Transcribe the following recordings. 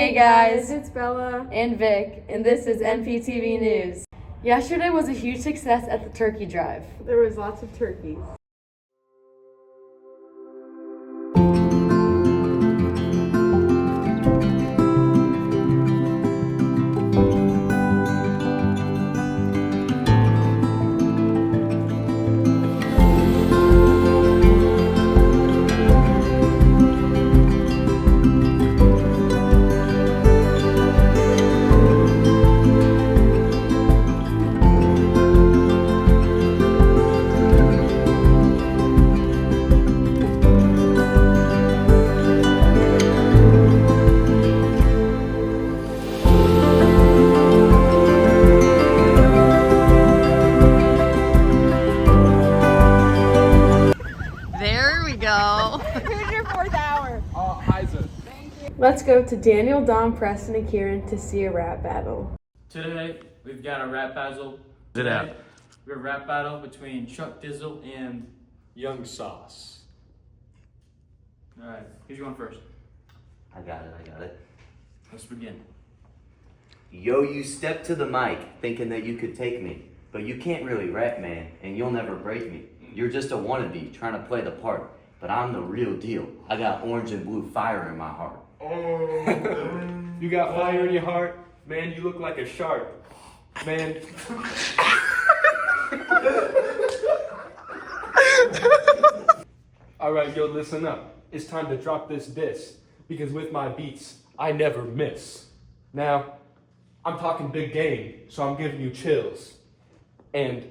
Hey guys, it's Bella and Vic, and this is NPTV News. Yesterday was a huge success at the turkey drive. There was lots of turkeys. There we go. Here's your 4th hour. Isa. Let's go to Daniel, Dom, Preston, and Kieran to see a rap battle. Today, we've got a rap battle. We have a rap battle between Chuck Dizzle and Young Sauce. Alright, who's going first? I got it. Let's begin. Yo, you step to the mic thinking that you could take me, but you can't really rap, man, and you'll never break me. You're just a wannabe trying to play the part, but I'm the real deal. I got orange and blue fire in my heart. You got fire in your heart? Man, you look like a shark. Man. Alright, yo, listen up. It's time to drop this diss, because with my beats, I never miss. Now, I'm talking big game, so I'm giving you chills. And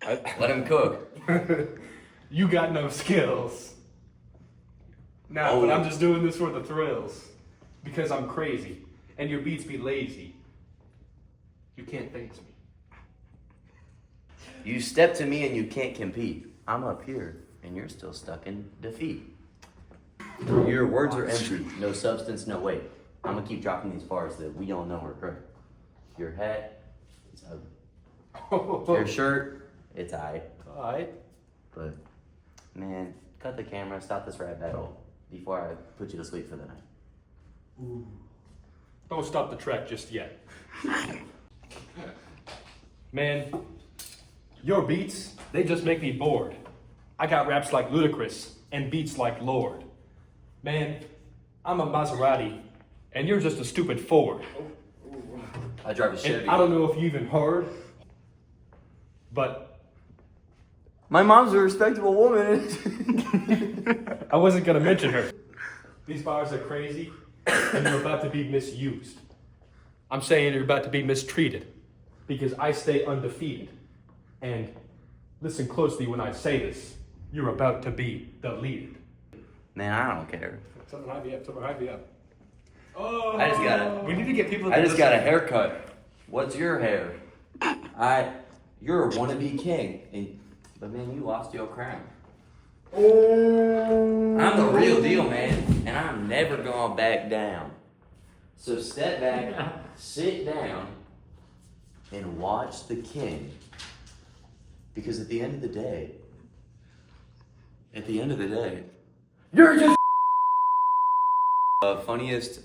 Let him cook. you got no skills. Nah, but I'm just doing this for the thrills. Because I'm crazy. And your beats be lazy. You can't thank me. You step to me and you can't compete. I'm up here, and you're still stuck in defeat. Your words are empty, no substance, no weight. I'm gonna keep dropping these bars that we all know are great. Your hat, it's ugly. Your shirt, it's aight. Alright. But, man, cut the camera, stop this rap battle before I put you to sleep for the night. Ooh. Don't stop the track just yet. Man, your beats, they just make me bored. I got raps like Ludacris and beats like Lord. Man, I'm a Maserati and you're just a stupid Ford. I drive a Chevy. And I don't know if you even heard, but my mom's a respectable woman. I wasn't gonna mention her. These bars are crazy and you're about to be misused. I'm saying you're about to be mistreated because I stay undefeated. And listen closely when I say this. You're about to be deleted. Man, I don't care. Something hype me up. Oh, I just got it. We need to get people. I just got a haircut. What's your hair? You're a wannabe king, but man, you lost your crown. I'm the real deal, man, and I'm never gonna back down. So step back, sit down, and watch the king. Because at the end of the day, you're just funniest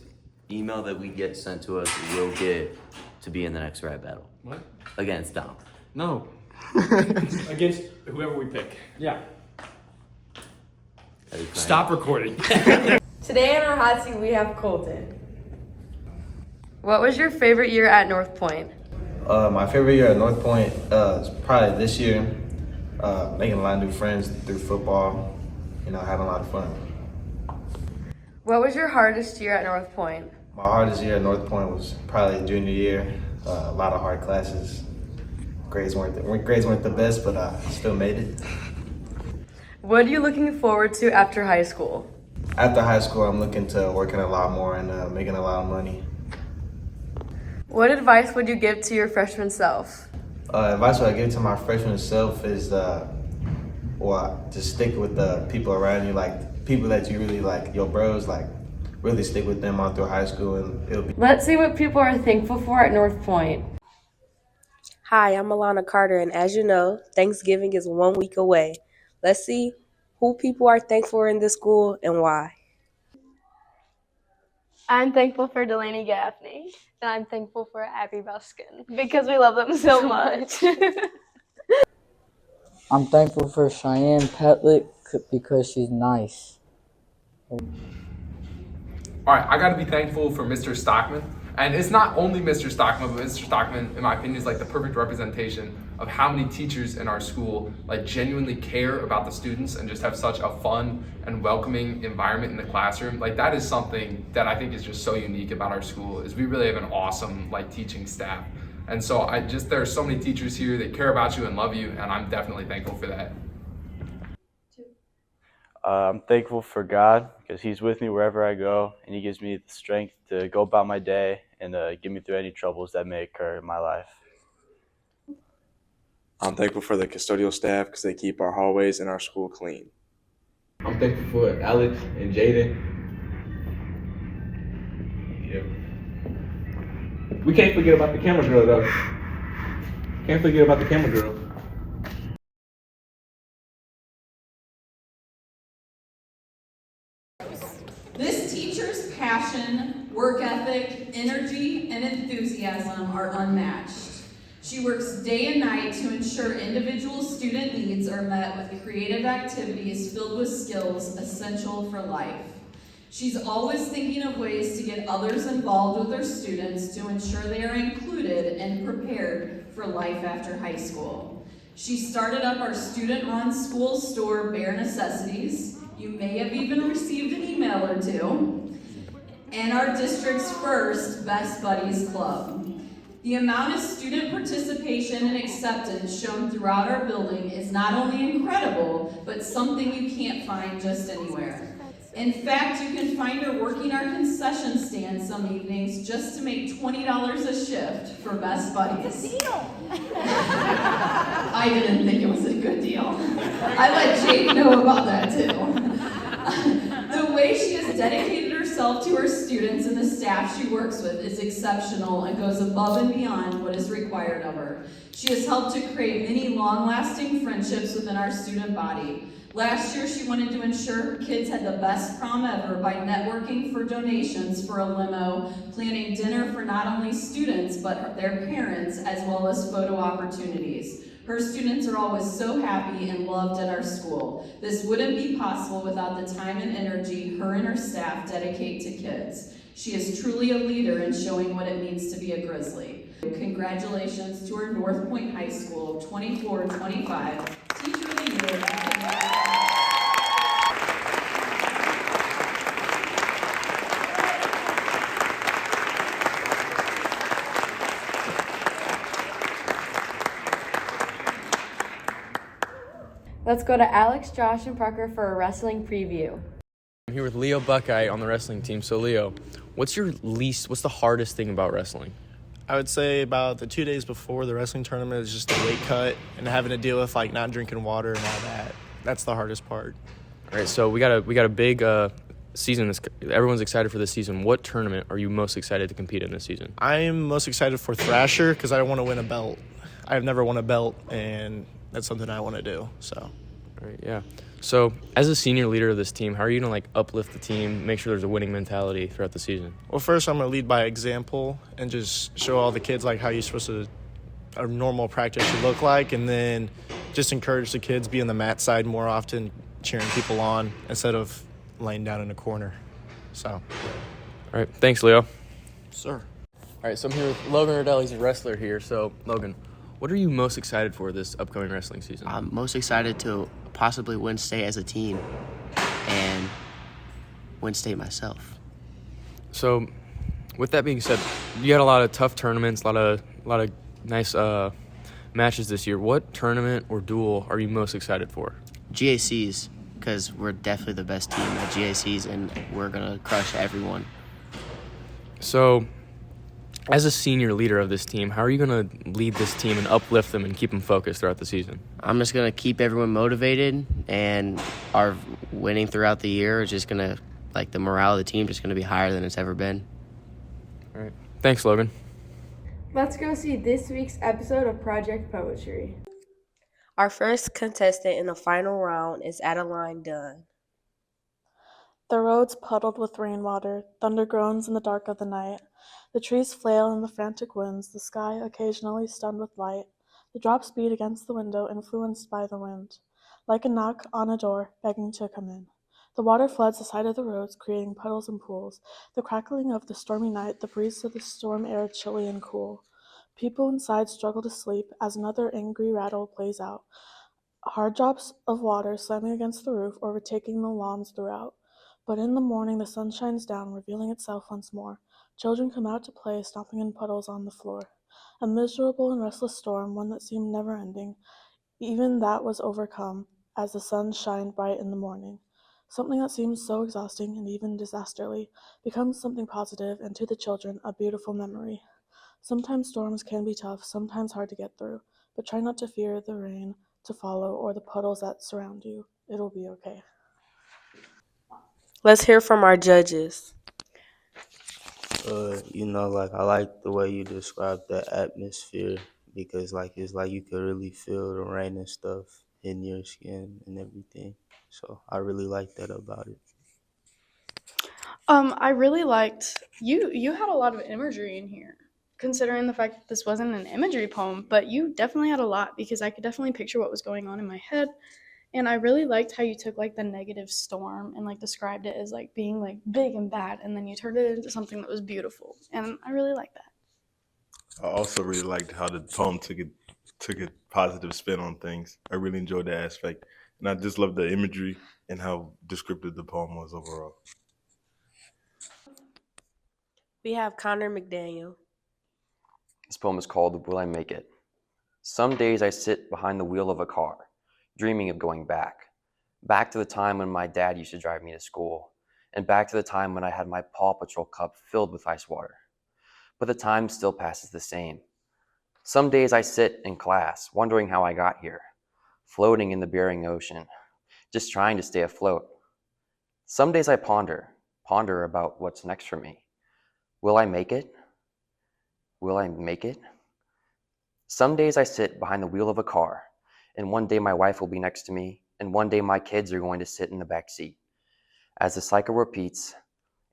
email that we get sent to us will get to be in the next rap battle. What? Against Dom. No. Against whoever we pick. Yeah. Stop recording. Today in our hot seat, we have Colton. What was your favorite year at North Point? My favorite year at North Point is probably this year. Making a lot of new friends through football, having a lot of fun. What was your hardest year at North Point? My hardest year at North Point was probably junior year. A lot of hard classes. Grades weren't the best, but I still made it. What are you looking forward to after high school? After high school, I'm looking to working a lot more and making a lot of money. What advice would you give to your freshman self? Advice I give to my freshman self is, just stick with the people around you, like people that you really like, your bros, like really stick with them all through high school, and it'll be. Let's see what people are thankful for at North Point. Hi, I'm Alana Carter, and as you know, Thanksgiving is 1 week away. Let's see who people are thankful for in this school and why. I'm thankful for Delaney Gaffney And I'm thankful for Abby Buskin. because we love them so much. I'm thankful for Cheyenne Petlick because she's nice. All right, I gotta be thankful for Mr. Stockman. And it's not only Mr. Stockman, but Mr. Stockman, in my opinion, is like the perfect representation of how many teachers in our school like genuinely care about the students and just have such a fun and welcoming environment in the classroom. Like that is something that I think is just so unique about our school is we really have an awesome like teaching staff. And so there are so many teachers here that care about you and love you, and I'm definitely thankful for that. I'm thankful for God because He's with me wherever I go, and He gives me the strength to go about my day and get me through any troubles that may occur in my life. I'm thankful for the custodial staff because they keep our hallways and our school clean. I'm thankful for Alex and Jaden. Yeah. We can't forget about the camera girl though. Can't forget about the camera girl. This teacher's passion, work ethic, energy, and enthusiasm are unmatched. She works day and night to ensure individual student needs are met with creative activities filled with skills essential for life. She's always thinking of ways to get others involved with her students to ensure they are included and prepared for life after high school. She started up our student-run school store, Bare Necessities. You may have even received an email or two. And our district's first Best Buddies Club. The amount of student participation and acceptance shown throughout our building is not only incredible, but something you can't find just anywhere. In fact, you can find her working our concession stand some evenings just to make $20 a shift for Best Buddies. It's a deal. I didn't think it was a good deal. I let Jake know about that too. The way she has dedicated herself to her students and the staff she works with is exceptional and goes above and beyond what is required of her. She has helped to create many long-lasting friendships within our student body. Last year, she wanted to ensure her kids had the best prom ever by networking for donations for a limo, planning dinner for not only students, but their parents, as well as photo opportunities. Her students are always so happy and loved at our school. This wouldn't be possible without the time and energy her and her staff dedicate to kids. She is truly a leader in showing what it means to be a Grizzly. Congratulations to our North Point High School 24-25 Teacher of the Year. Let's go to Alex, Josh, and Parker for a wrestling preview. I'm here with Leo Buckeye on the wrestling team. So Leo, what's the hardest thing about wrestling? I would say about the 2 days before the wrestling tournament is just the weight cut and having to deal with like not drinking water and all that. That's the hardest part. All right, so we got a big season. Everyone's excited for this season. What tournament are you most excited to compete in this season? I am most excited for Thrasher because I want to win a belt. I've never won a belt, and that's something I want to do. So, all right, yeah. So, as a senior leader of this team, how are you going to uplift the team, make sure there's a winning mentality throughout the season? Well, first I'm going to lead by example and just show all the kids how you're supposed to a normal practice should look like, and then just encourage the kids be on the mat side more often, cheering people on instead of laying down in a corner. So, all right, thanks, Leo. Sir. All right, so I'm here with Logan Riddell. He's a wrestler here. So, Logan, what are you most excited for this upcoming wrestling season? I'm most excited to possibly win state as a team and win state myself. So, with that being said, you had a lot of tough tournaments, a lot of nice matches this year. What tournament or duel are you most excited for? GACs, because we're definitely the best team at GACs, and we're going to crush everyone. So, as a senior leader of this team, how are you going to lead this team and uplift them and keep them focused throughout the season? I'm just going to keep everyone motivated, and our winning throughout the year is just going to, the morale of the team just going to be higher than it's ever been. All right. Thanks, Logan. Let's go see this week's episode of Project Poetry. Our first contestant in the final round is Adeline Dunn. The roads puddled with rainwater, thunder groans in the dark of the night. The trees flail in the frantic winds, the sky occasionally stunned with light. The drops beat against the window, influenced by the wind, like a knock on a door, begging to come in. The water floods the side of the roads, creating puddles and pools. The crackling of the stormy night, the breeze of the storm air chilly and cool. People inside struggle to sleep as another angry rattle plays out. Hard drops of water slamming against the roof, overtaking the lawns throughout. But in the morning the sun shines down, revealing itself once more. Children come out to play, stomping in puddles on the floor. A miserable and restless storm, one that seemed never ending. Even that was overcome as the sun shined bright in the morning. Something that seems so exhausting and even disasterly becomes something positive, and to the children, a beautiful memory. Sometimes storms can be tough, sometimes hard to get through, but try not to fear the rain to follow or the puddles that surround you. It'll be okay. Let's hear from our judges. Like I like the way you described the atmosphere because it's like you could really feel the rain and stuff in your skin and everything. So I really like that about it. I really liked you had a lot of imagery in here, considering the fact that this wasn't an imagery poem, but you definitely had a lot because I could definitely picture what was going on in my head. And I really liked how you took like the negative storm and like described it as like being like big and bad, and then you turned it into something that was beautiful. And I really like that. I also really liked how the poem took a positive spin on things. I really enjoyed that aspect, and I just loved the imagery and how descriptive the poem was overall. We have Connor McDaniel. This poem is called Will I Make It? Some days I sit behind the wheel of a car, dreaming of going back to the time when my dad used to drive me to school, and back to the time when I had my Paw Patrol cup filled with ice water. But the time still passes the same. Some days I sit in class, wondering how I got here, floating in the Bering Ocean, just trying to stay afloat. Some days I ponder about what's next for me. Will I make it? Will I make it? Some days I sit behind the wheel of a car, and one day my wife will be next to me, and one day my kids are going to sit in the back seat. As the cycle repeats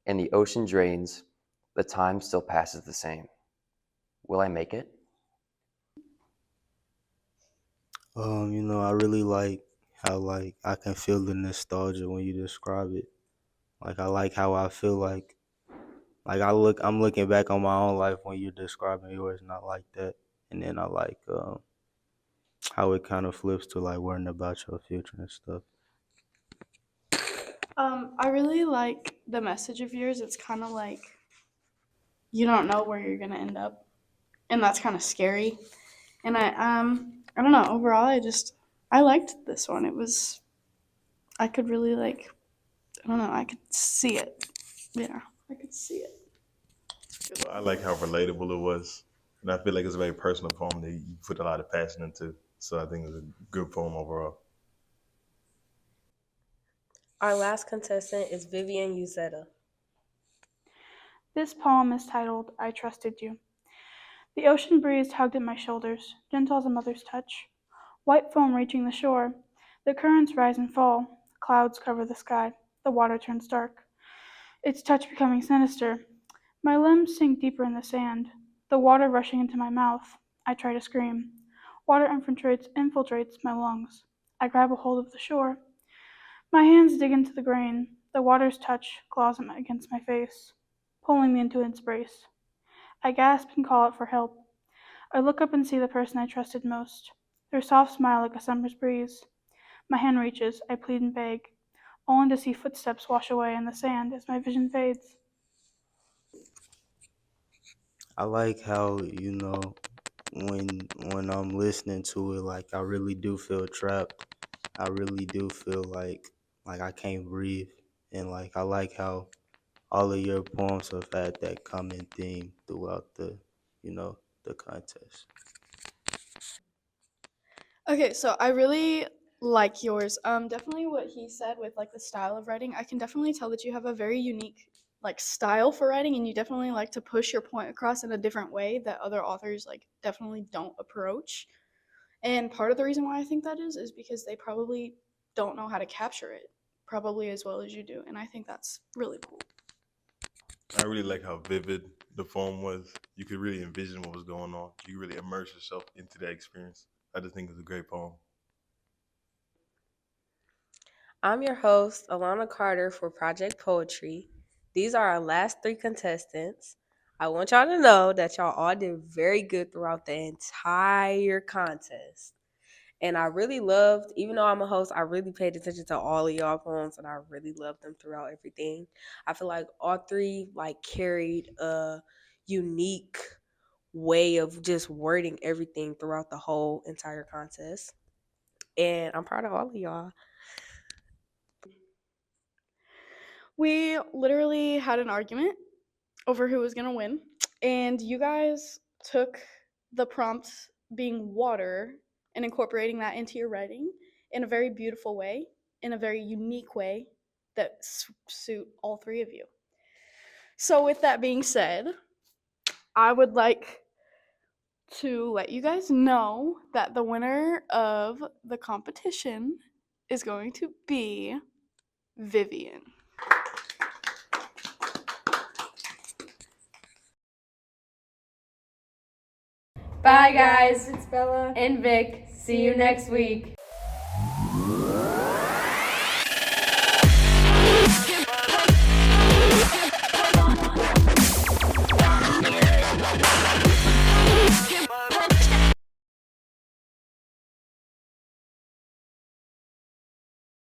and the ocean drains, the time still passes the same. Will I make it? I really like how I can feel the nostalgia when you describe it. Like I like how I feel I'm looking back on my own life when you're describing yours, not like that. And then I like how it kind of flips to worrying about your future and stuff. I really like the message of yours. It's kind of like you don't know where you're gonna end up, and that's kind of scary. And I don't know. Overall, I liked this one. I could really I don't know. I could see it. Yeah, I could see it. I like how relatable it was, and I feel like it's a very personal poem that you put a lot of passion into. So I think it's a good poem overall. Our last contestant is Vivian Uzetta. This poem is titled I Trusted You. The ocean breeze tugged at my shoulders, gentle as a mother's touch. White foam reaching the shore. The currents rise and fall. Clouds cover the sky. The water turns dark. Its touch becoming sinister. My limbs sink deeper in the sand. The water rushing into my mouth. I try to scream. Water infiltrates my lungs. I grab a hold of the shore. My hands dig into the grain. The water's touch claws against my face, pulling me into its embrace. I gasp and call out for help. I look up and see the person I trusted most, their soft smile like a summer's breeze. My hand reaches, I plead and beg, only to see footsteps wash away in the sand as my vision fades. I like how when I'm listening to it, I really do feel trapped. I really do feel like I can't breathe, and I like how all of your poems have had that common theme throughout the contest. Okay, so I really like yours. Definitely what he said with the style of writing. I can definitely tell that you have a very unique style for writing, and you definitely like to push your point across in a different way that other authors definitely don't approach. And part of the reason why I think that is because they probably don't know how to capture it. probably as well as you do. And I think that's really cool. I really like how vivid the poem was. You could really envision what was going on. You could really immerse yourself into that experience. I just think it's a great poem. I'm your host, Alana Carter for Project Poetry. These are our last 3 contestants. I want y'all to know that y'all all did very good throughout the entire contest. And I really loved, even though I'm a host, I really paid attention to all of y'all poems and I really loved them throughout everything. I feel like all 3 carried a unique way of just wording everything throughout the whole entire contest. And I'm proud of all of y'all. We literally had an argument over who was going to win, and you guys took the prompt being water and incorporating that into your writing in a very beautiful way, in a very unique way that suit all 3 of you. So with that being said, I would like to let you guys know that the winner of the competition is going to be Vivian. Bye, guys. It's Bella and Vic. See you next week.